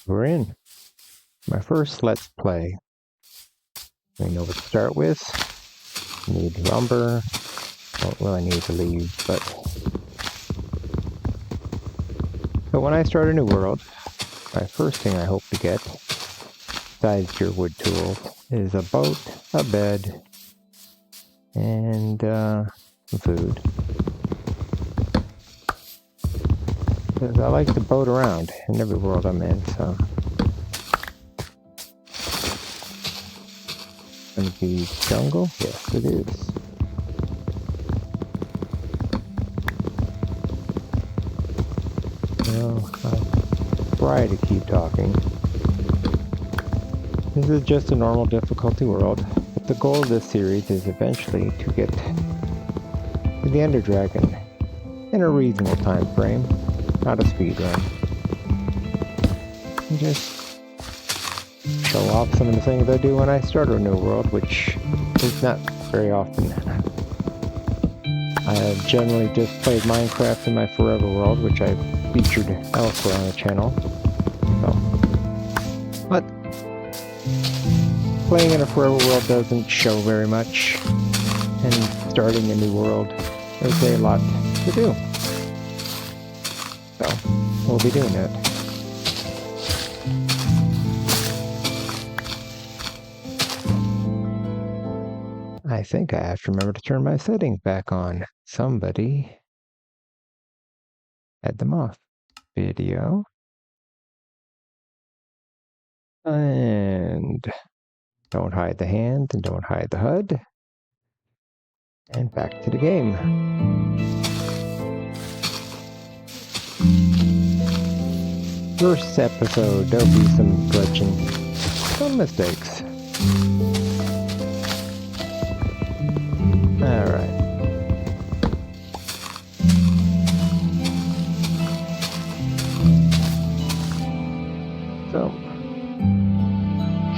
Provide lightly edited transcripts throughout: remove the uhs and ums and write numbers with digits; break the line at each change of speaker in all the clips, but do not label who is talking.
We're in. My first Let's Play. We know what to start with. Need lumber. Don't really need to leave, but when I start a new world, my first thing I hope to get, besides your wood tools, is a boat, a bed, and some food. Because I like to boat around in every world I'm in, so. Gonna be jungle? Yes, it is. Well, I'll try to keep talking. This is just a normal difficulty world, but the goal of this series is eventually to get to the Ender Dragon in a reasonable time frame, not a speed run. And just show off some of the things I do when I start a new world, which is not very often. I have generally just played Minecraft in my forever world, which I've featured elsewhere on the channel. So, but playing in a forever world doesn't show very much, and starting a new world, there's a lot to do. So, we'll be doing that. I think I have to remember to turn my settings back on. Somebody had them off. Video. And don't hide the hand and don't hide the HUD. And back to the game. First episode, there'll be some glitching, some mistakes. Alright. So,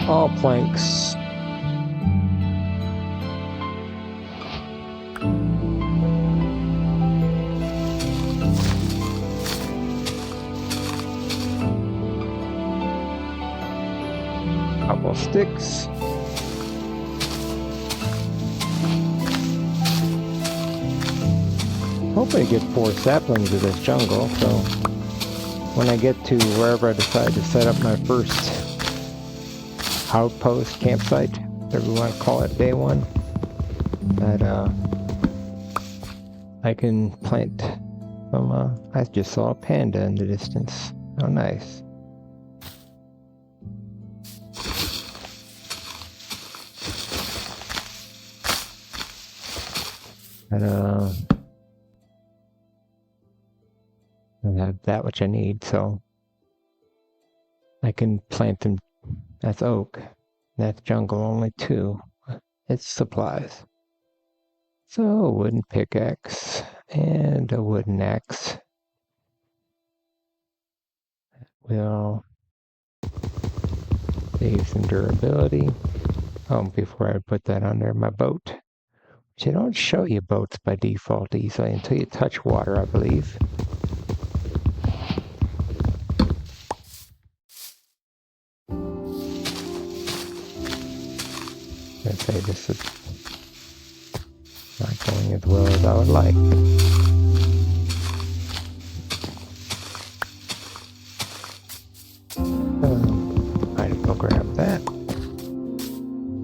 all planks. Couple sticks. Hoping to get 4 saplings of this jungle, so when I get to wherever I decide to set up my first outpost, campsite, whatever you want to call it, day one, that I can plant some, I just saw a panda in the distance. Oh, nice. And, I have that which I need, so I can plant them. That's oak. That's jungle, only 2. It's supplies. So a wooden pickaxe and a wooden axe will save some durability. Oh, before I put that on there, my boat. Which they don't show you boats by default easily until you touch water, I believe. I'd say this is not going as well as I would like. Might go grab that.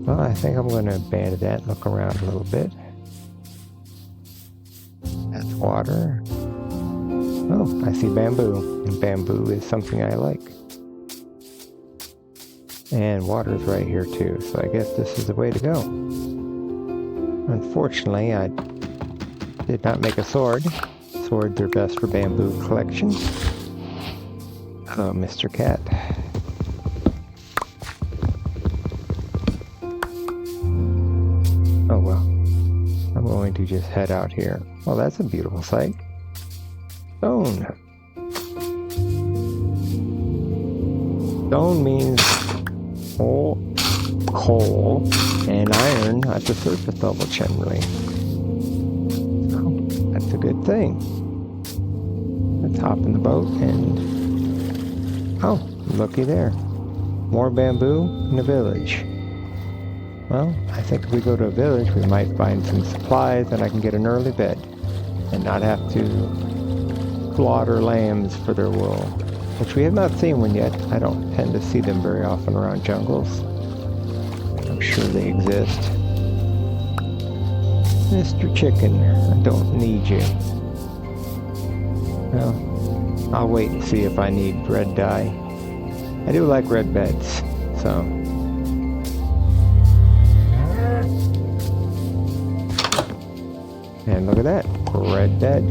Well, I think I'm going to abandon that and look around a little bit. That's water. Oh, I see bamboo. And bamboo is something I like. And water's right here too, so I guess this is the way to go. Unfortunately, I did not make a sword. Swords are best for bamboo collection. Oh, Mr. Cat. Oh well. I'm going to just head out here. Well, that's a beautiful sight. Stone. Stone means coal and iron at the surface level generally. So that's a good thing. Let's hop in the boat and... Oh, Looky there. More bamboo in a village. Well, I think if we go to a village, we might find some supplies and I can get an early bed and not have to slaughter lambs for their wool, which we have not seen one yet. I don't tend to see them very often around jungles. I'm sure they exist. Mr. Chicken, I don't need you. Well, I'll wait and see if I need red dye. I do like red beds, so. And look at that, red bed.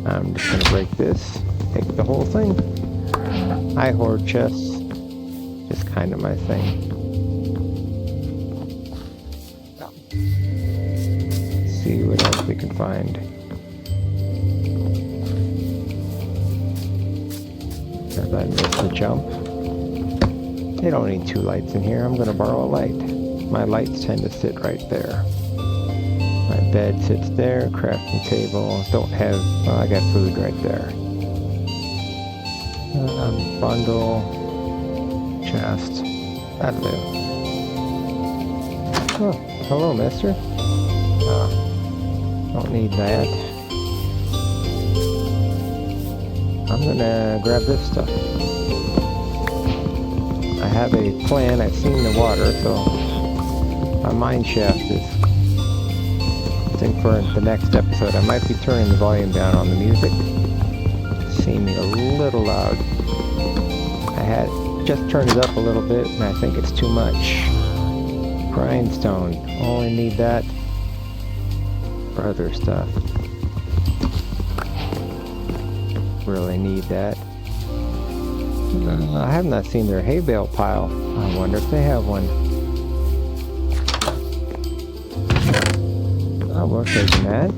I'm just gonna break this, take the whole thing. I hoard chests, just kind of my thing. Let's see what else we can find. As I missed the jump. They don't need two lights in here. I'm gonna borrow a light. My lights tend to sit right there. My bed sits there, crafting table, don't have, well, I got food right there. Bundle, chest, that'll do. Oh, hello, mister. Don't need that. I'm gonna grab this stuff. I have a plan, I've seen the water, so my mine shaft is for the next episode. I might be turning the volume down on the music. Seeming a little loud. I had just turned it up a little bit and I think it's too much. Grindstone. Only need that for other stuff. Really need that. I have not seen their hay bale pile. I wonder if they have one. We're taking that.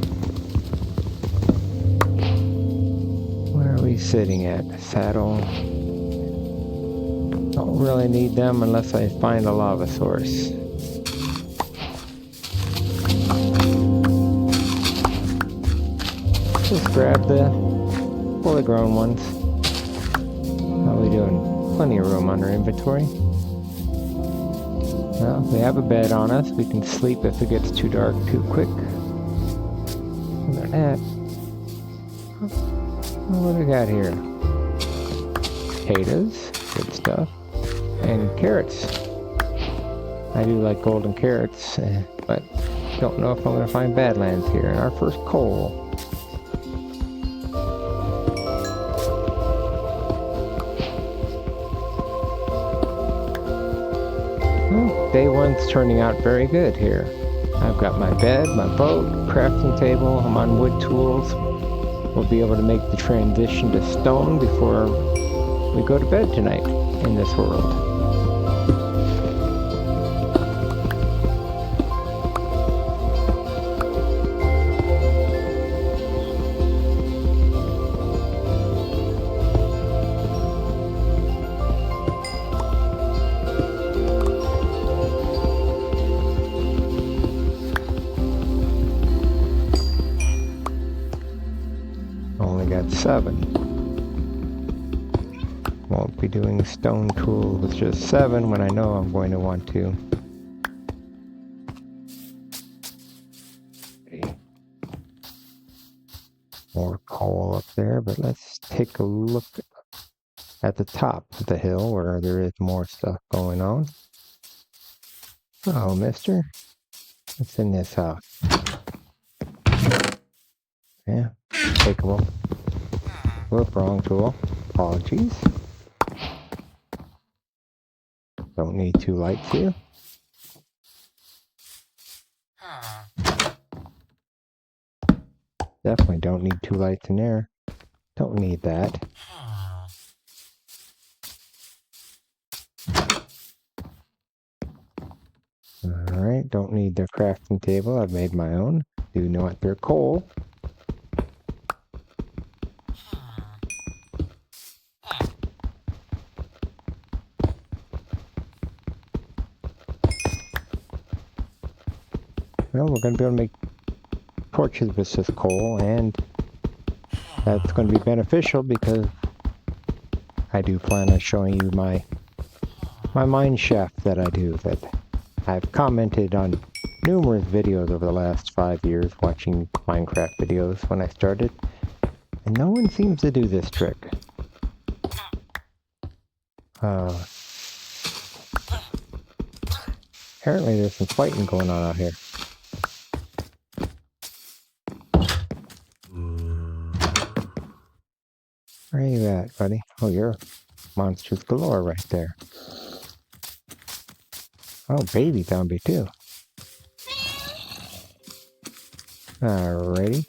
Where are we sitting at? Saddle. Don't really need them unless I find a lava source. Just grab the fully grown ones. How are we doing? Plenty of room on our inventory. Well, we have a bed on us. We can sleep if it gets too dark too quick. Look at that. What do we got here? Potatoes, good stuff. And carrots. I do like golden carrots, but don't know if I'm going to find badlands here. And our first coal. Day one's turning out very good here. I've got my bed, my boat, crafting table, I'm on wood tools. We'll be able to make the transition to stone before we go to bed tonight in this world. Only got 7. Won't be doing stone tool with just 7 when I know I'm going to want to. More coal up there, but let's take a look at the top of the hill where there is more stuff going on. Oh, mister. What's in this house? Yeah, takeable. Whoop, wrong tool. Apologies. Don't need 2 lights here. Definitely don't need 2 lights in there. Don't need that. Alright, don't need their crafting table. I've made my own. Do know what they're coal. Well, we're going to be able to make torches with this coal, and that's going to be beneficial because I do plan on showing you my mine shaft that I do, that I've commented on numerous videos over the last 5 years watching Minecraft videos when I started, and no one seems to do this trick. Apparently there's some fighting going on out here. Where are you at, buddy? Oh, you're monsters galore right there. Oh, baby zombie too. Alrighty.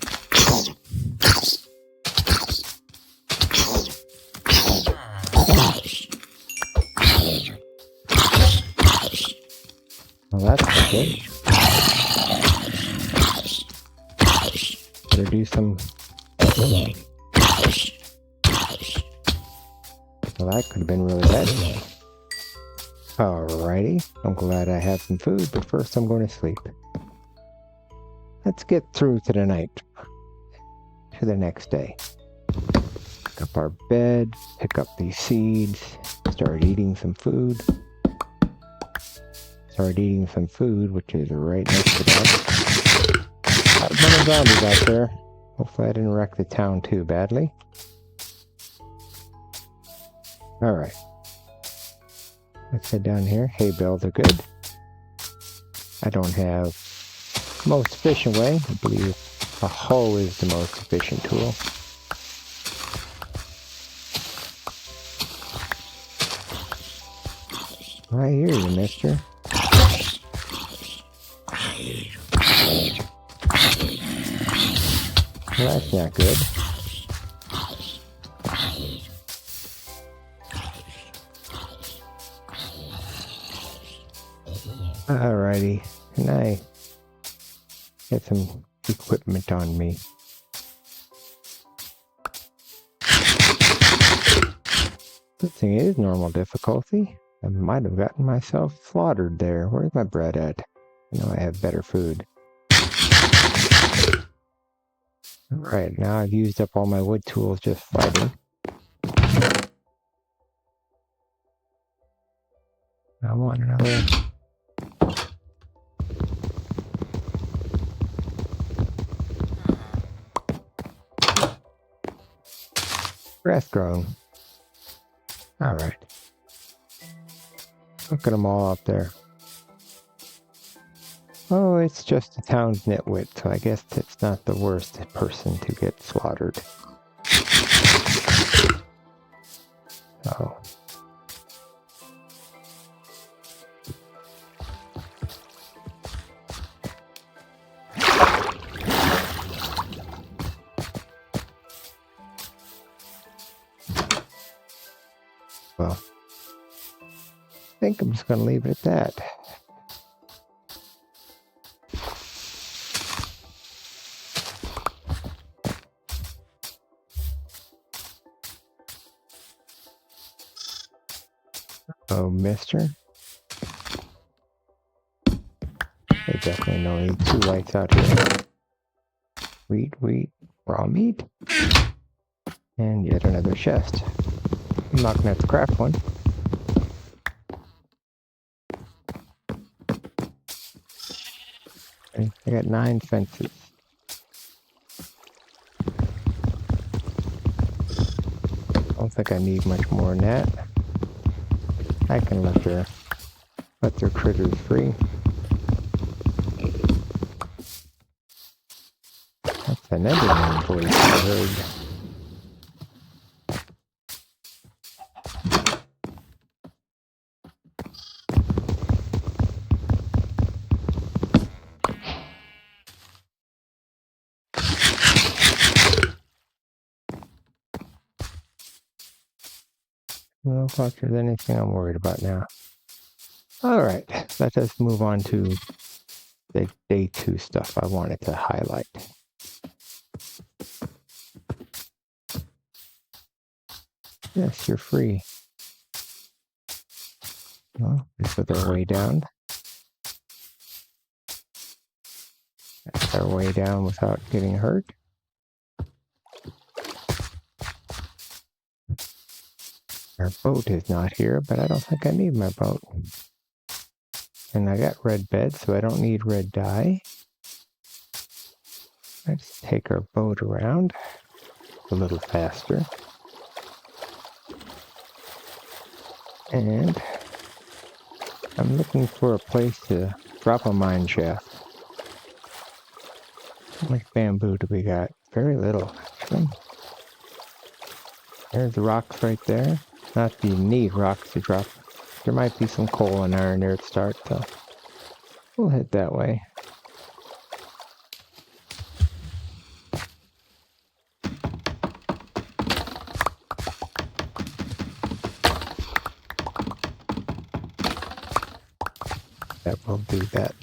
Well, that's not good. Better do some... Well, that could have been really bad. Alrighty. I'm glad I have some food, but first I'm going to sleep. Let's get through to the night. To the next day. Pick up our bed, pick up these seeds, start eating some food. Start eating some food, which is right next to that. A bunch of zombies out there. Hopefully I didn't wreck the town too badly. Alright. Let's head down here. Hay bales are good. I don't have the most efficient way. I believe a hoe is the most efficient tool. I hear you, mister. Well, that's not good. Alrighty, can I get some equipment on me? Good thing it is normal difficulty. I might have gotten myself slaughtered there. Where's my bread at? I know I have better food. Alright, now I've used up all my wood tools just fighting. I want another... grass growing. Alright. Look at them all up there. Oh, it's just a town's nitwit, so I guess it's not the worst person to get slaughtered. Oh. Well, I think I'm just going to leave it at that. Oh, mister. They definitely know need 2 lights out here. Wheat, raw meat. And yet another chest. I'm not going to have to craft one. Okay, I got 9 fences. I don't think I need much more than that. I can let their critters free. That's an Enderman voice I heard. I don't know if there's anything I'm worried about now. Alright, let us move on to the day 2 stuff I wanted to highlight. Yes, you're free. Well, this is our way down. That's our way down without getting hurt. Our boat is not here, but I don't think I need my boat. And I got red bed, so I don't need red dye. Let's take our boat around a little faster. And I'm looking for a place to drop a mine shaft. How much bamboo do we got? Very little, actually. There's the rocks right there. Not that you need rocks to drop. There might be some coal and iron there to start, so we'll head that way. That will do that.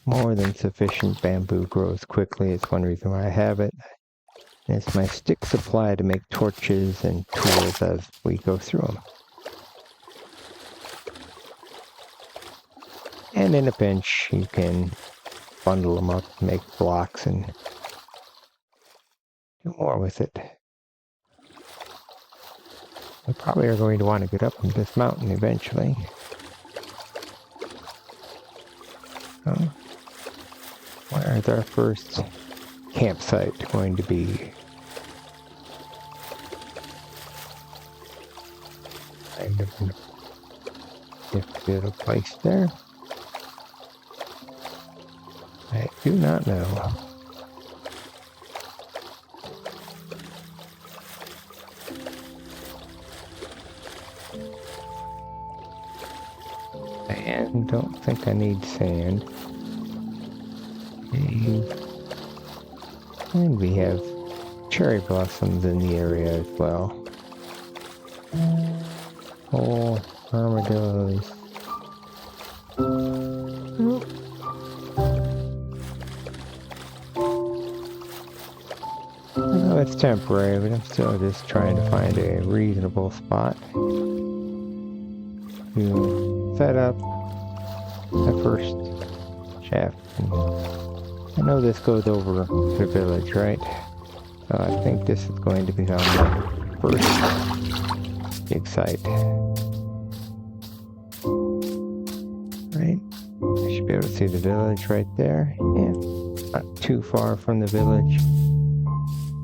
More than sufficient bamboo grows quickly. It's one reason why I have it. And it's my stick supply to make torches and tools as we go through them. And in a pinch, you can bundle them up, make blocks, and do more with it. We probably are going to want to get up from this mountain eventually. So, where is our first campsite going to be? Kind of a little place there. I do not know. And don't think I need sand. And we have cherry blossoms in the area as well. Oh, armadillos. I know it's temporary, but I'm still just trying to find a reasonable spot to set up the first shaft. I know this goes over the village, right? So I think this is going to become the first big site. Right? I should be able to see the village right there. Yeah, not too far from the village.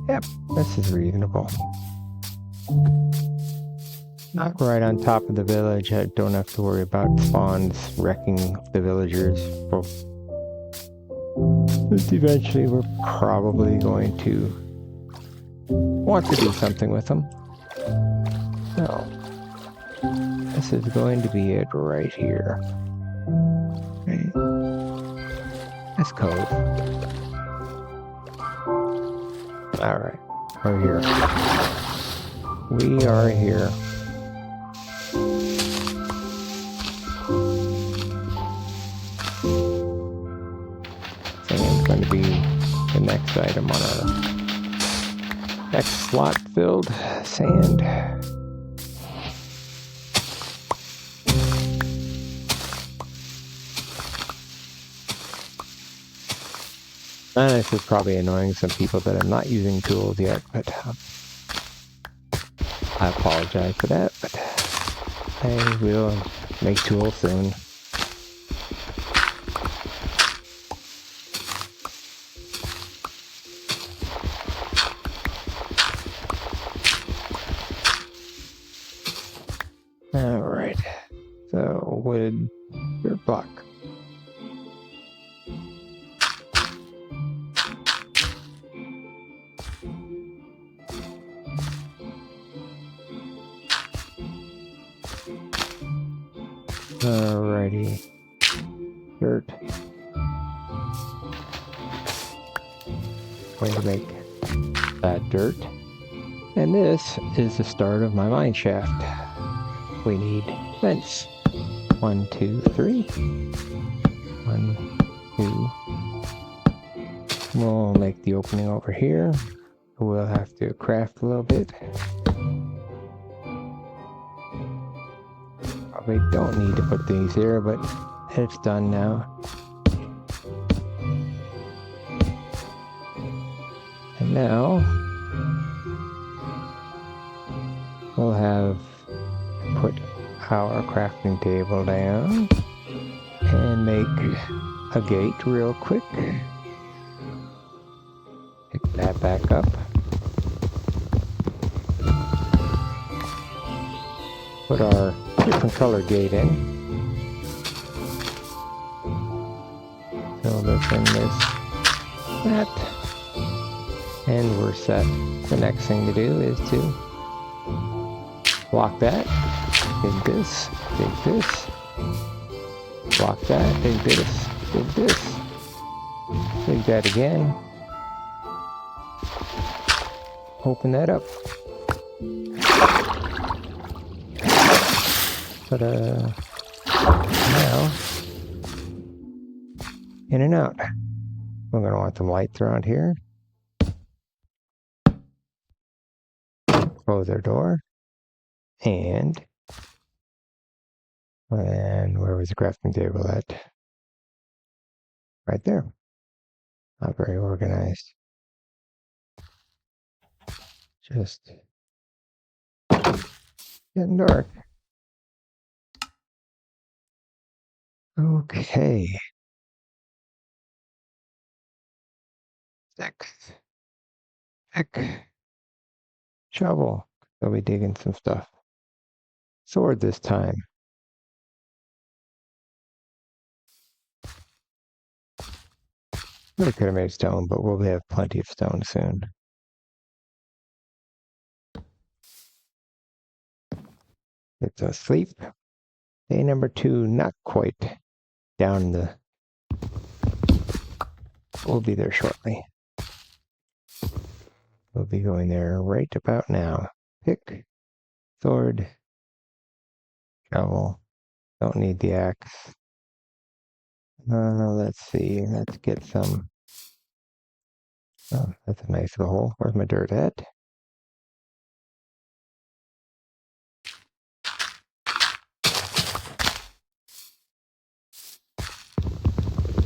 Yep, this is reasonable. Not right on top of the village. I don't have to worry about spawns wrecking the villagers. But eventually we're probably going to want to do something with them. So, this is going to be it right here. Right? This cove. Alright, we're here. We are here. Sand's going to be the next item on our next slot filled. Sand. And this is probably annoying some people that I'm not using tools yet, but I apologize for that, but I will make tools soon. Alright, so wood, dirt block. Alrighty, dirt. Going to make that dirt. And this is the start of my mine shaft. We need vents. 1, 2, 3. 1, 2. We'll make the opening over here. We'll have to craft a little bit. Probably don't need to put these here, but it's done now. And now we'll have put our crafting table down and make a gate real quick. Pick that back up. Put our different color gate in. So this and this, that. And we're set. The next thing to do is to block that, dig this, block that, dig this, dig that again, open that up. But now, in and out. We're going to want some lights around here. Close our door. And where was the crafting table at? Right there. Not very organized. Just getting dark. Okay. 6. Pick. Shovel. They'll be digging some stuff. Sword this time. We could have made stone, but we'll have plenty of stone soon. It's asleep. Day number 2, not quite down the... We'll be there shortly. We'll be going there right about now. Pick, sword, shovel. Don't need the axe. Let's see. Let's get some... Oh, that's a nice little hole. Where's my dirt at?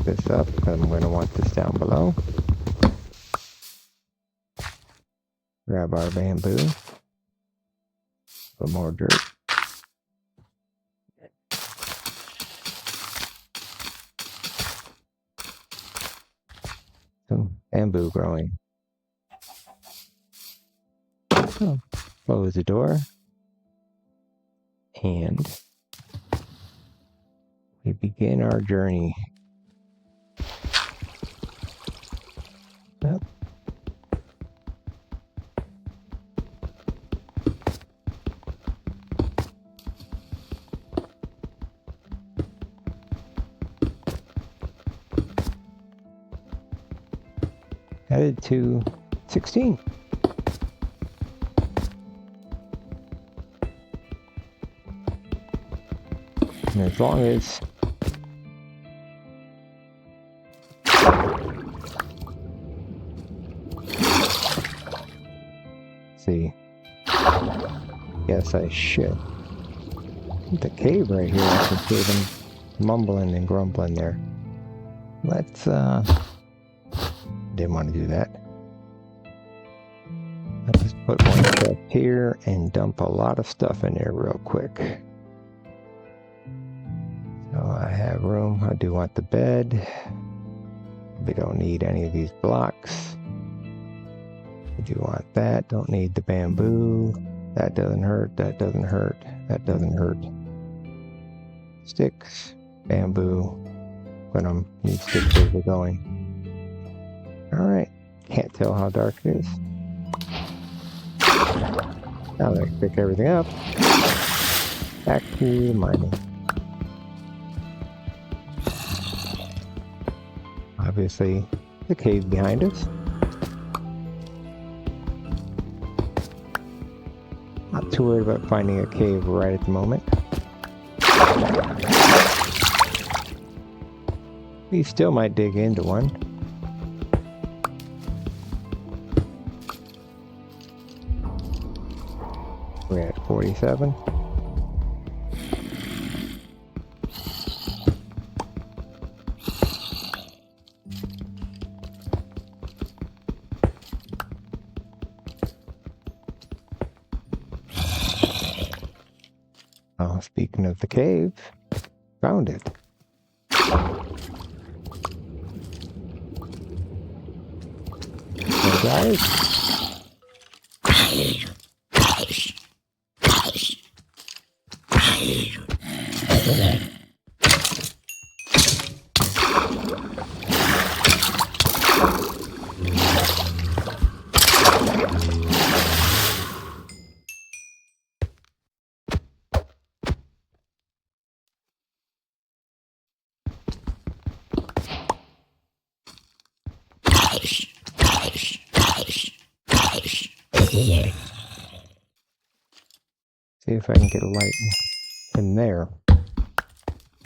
This up. I'm going to want this down below. Grab our bamboo. Put more dirt. Some bamboo growing. So, close the door. And we begin our journey. Yep. Headed to 16. And as long as see, yes, I should. The cave right here, I can see them mumbling and grumbling there. Let's, didn't want to do that. Let's just put one chest here and dump a lot of stuff in there real quick. So I have room. I do want the bed. We don't need any of these blocks. I do want that. Don't need the bamboo. That doesn't hurt. That doesn't hurt. That doesn't hurt. Sticks, bamboo. Gonna need sticks as we're going. Alright. Can't tell how dark it is. Now that I pick everything up. Back to mining. Obviously, the cave behind us. Not too worried about finding a cave right at the moment. We still might dig into one. We're at 47. speaking of the cave, found it. So guys, see if I can get a light in there.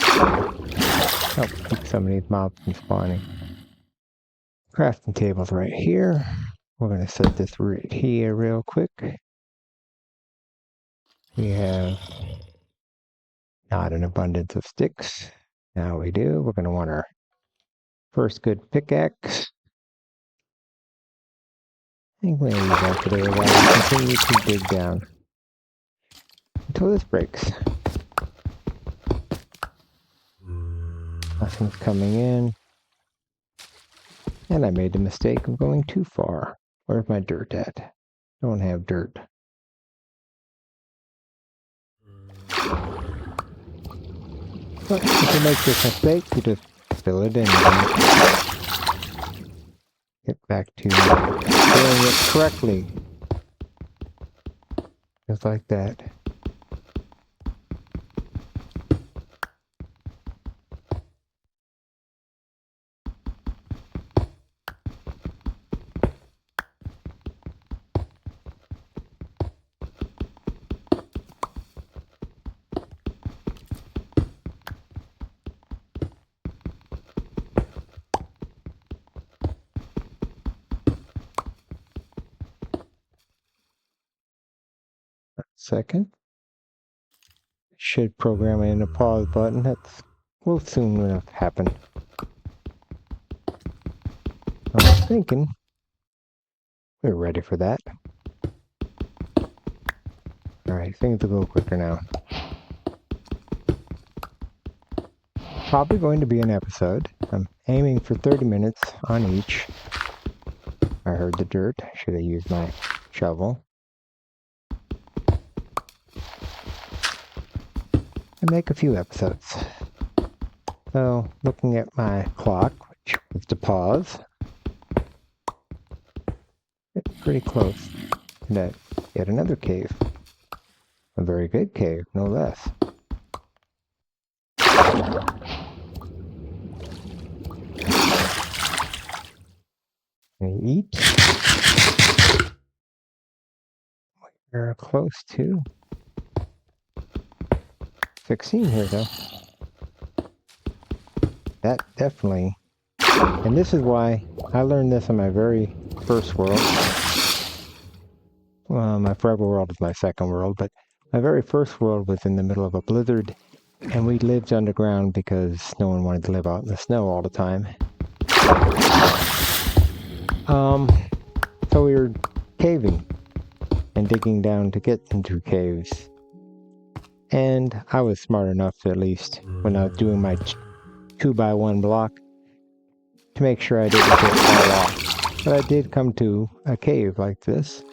Oh, keep some of these mobs from spawning. Crafting table's right here. We're going to set this right here real quick. We have not an abundance of sticks. Now we do. We're going to want our first good pickaxe. I think we're going to use that today while we continue to dig down until this breaks. Nothing's coming in. And I made the mistake of going too far. Where's my dirt at? Don't have dirt. But if you make this mistake, you just fill it in. Get back to doing it correctly. Just like that. Second. Should program in a pause button. That's will soon enough happen. I was thinking we're ready for that. Alright, things will go quicker now. Probably going to be an episode. I'm aiming for 30 minutes on each. I heard the dirt. Should have used my shovel. And make a few episodes. So, looking at my clock, which was to pause, it's pretty close to that. Yet another cave. A very good cave, no less. And eat. We're close to 16 here, though. That definitely. And this is why I learned this on my very first world. Well, my forever world is my second world, but my very first world was in the middle of a blizzard, and we lived underground because no one wanted to live out in the snow all the time. So we were caving and digging down to get into caves. And I was smart enough, at least, when I was doing my 2x1 block, to make sure I didn't get fall off. But I did come to a cave like this.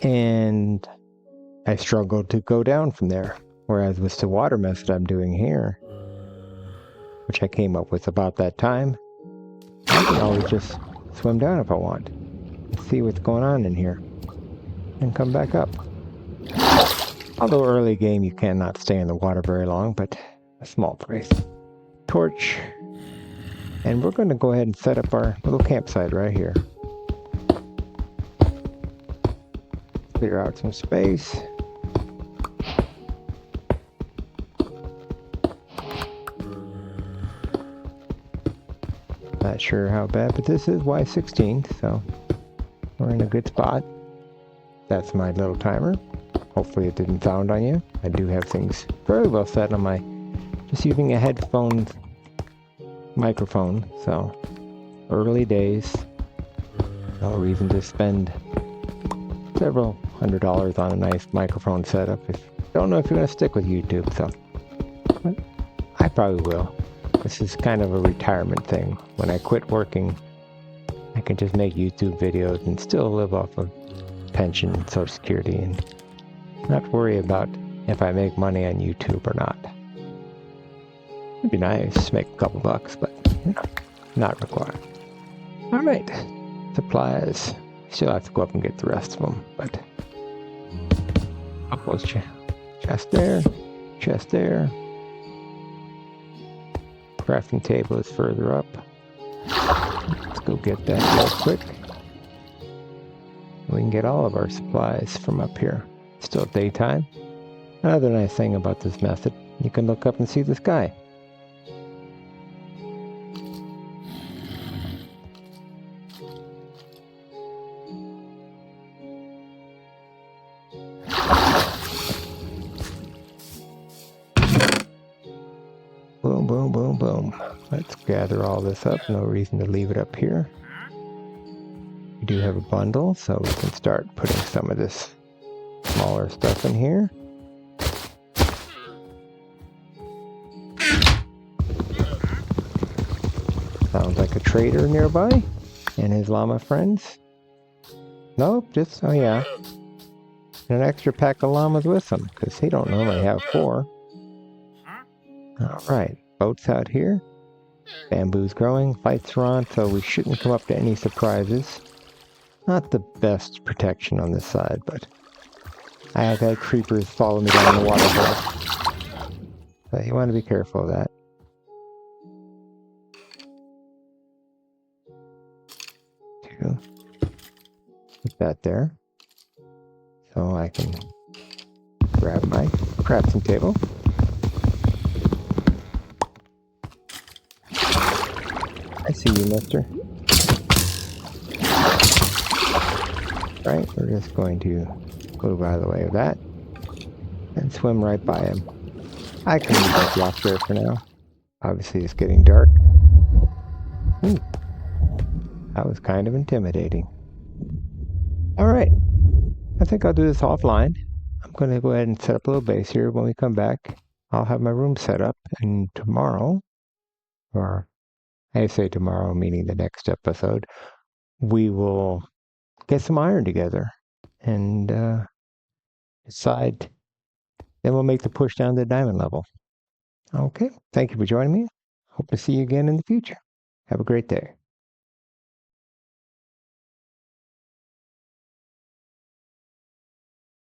And I struggled to go down from there. Whereas with the water method I'm doing here, which I came up with about that time, I can always just swim down if I want. See what's going on in here. And come back up. Although early game you cannot stay in the water very long, but a small place. Torch. And we're going to go ahead and set up our little campsite right here. Clear out some space. Not sure how bad, but this is Y16, so we're in a good spot. That's my little timer. Hopefully it didn't sound on you. I do have things very well set on my, just using a headphone microphone, so early days. No reason to spend several $100s on a nice microphone setup if Don't know if you're going to stick with YouTube, so I probably will. This is kind of a retirement thing. When I quit working, I can just make YouTube videos and still live off of pension and Social Security and not worry about if I make money on YouTube or not. It'd be nice to make a couple bucks, but not required. All right, supplies. Still have to go up and get the rest of them, but up goes chest there, chest there. Crafting table is further up. Let's go get that real quick. We can get all of our supplies from up here. It's still daytime. Another nice thing about this method, you can look up and see the sky. Boom, boom, boom, boom. Let's gather all this up. No reason to leave it up here. We do have a bundle, so we can start putting some of this smaller stuff in here. Sounds like a trader nearby and his llama friends. Nope, just, oh yeah. And an extra pack of llamas with him, because he don't normally have 4. Alright, boats out here. Bamboo's growing, fights are on, so we shouldn't come up to any surprises. Not the best protection on this side, but I have had creepers follow me down the waterfall. So you want to be careful of that. Put that there. So I can grab my crafting table. I see you, mister. Right, we're just going to go by the way of that and swim right by him. I can leave that block there for now. Obviously it's getting dark. Ooh, that was kind of intimidating. Alright, I think I'll do this offline. I'm going to go ahead and set up a little base here. When we come back, I'll have my room set up, and tomorrow, or I say tomorrow, meaning the next episode, we will get some iron together and decide. Then we'll make the push down to diamond level. Okay, thank you for joining me. Hope to see you again in the future. Have a great day.